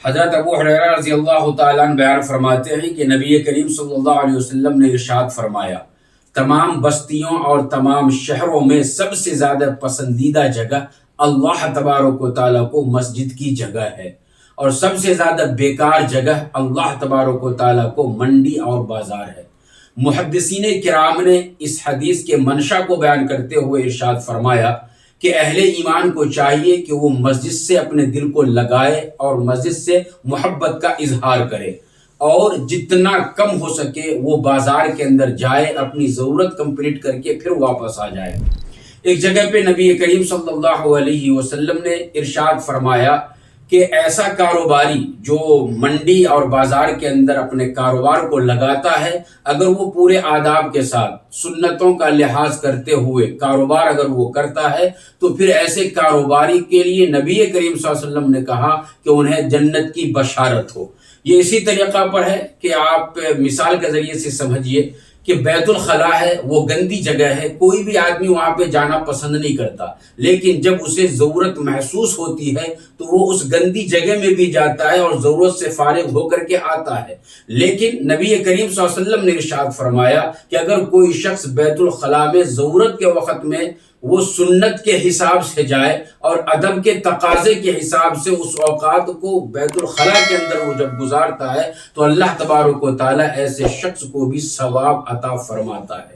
حضرت ابو ہریرہ رضی اللہ تعالیٰ عنہ بیان فرماتے ہیں کہ نبی کریم صلی اللہ علیہ وسلم نے ارشاد فرمایا، تمام بستیوں اور تمام شہروں میں سب سے زیادہ پسندیدہ جگہ اللہ تبارک و تعالیٰ کو مسجد کی جگہ ہے، اور سب سے زیادہ بیکار جگہ اللہ تبارک و تعالیٰ کو منڈی اور بازار ہے۔ محدثین کرام نے اس حدیث کے منشا کو بیان کرتے ہوئے ارشاد فرمایا کہ اہل ایمان کو چاہیے کہ وہ مسجد سے اپنے دل کو لگائے اور مسجد سے محبت کا اظہار کرے، اور جتنا کم ہو سکے وہ بازار کے اندر جائے، اپنی ضرورت کمپلیٹ کر کے پھر واپس آ جائے۔ ایک جگہ پہ نبی کریم صلی اللہ علیہ وسلم نے ارشاد فرمایا کہ ایسا کاروباری جو منڈی اور بازار کے اندر اپنے کاروبار کو لگاتا ہے، اگر وہ پورے آداب کے ساتھ سنتوں کا لحاظ کرتے ہوئے کاروبار اگر وہ کرتا ہے تو پھر ایسے کاروباری کے لیے نبی کریم صلی اللہ علیہ وسلم نے کہا کہ انہیں جنت کی بشارت ہو۔ یہ اسی طریقہ پر ہے کہ آپ مثال کے ذریعے سے سمجھیے کہ بیت الخلاء ہے، وہ گندی جگہ ہے، کوئی بھی آدمی وہاں پہ جانا پسند نہیں کرتا، لیکن جب اسے ضرورت محسوس ہوتی ہے تو وہ اس گندی جگہ میں بھی جاتا ہے اور ضرورت سے فارغ ہو کر کے آتا ہے۔ لیکن نبی کریم صلی اللہ علیہ وسلم نے ارشاد فرمایا کہ اگر کوئی شخص بیت الخلاء میں ضرورت کے وقت میں وہ سنت کے حساب سے جائے اور ادب کے تقاضے کے حساب سے اس اوقات کو بیت الخلاء کے اندر وہ جب گزارتا ہے تو اللہ تبارک و تعالیٰ ایسے شخص کو بھی ثواب عطا فرماتا ہے۔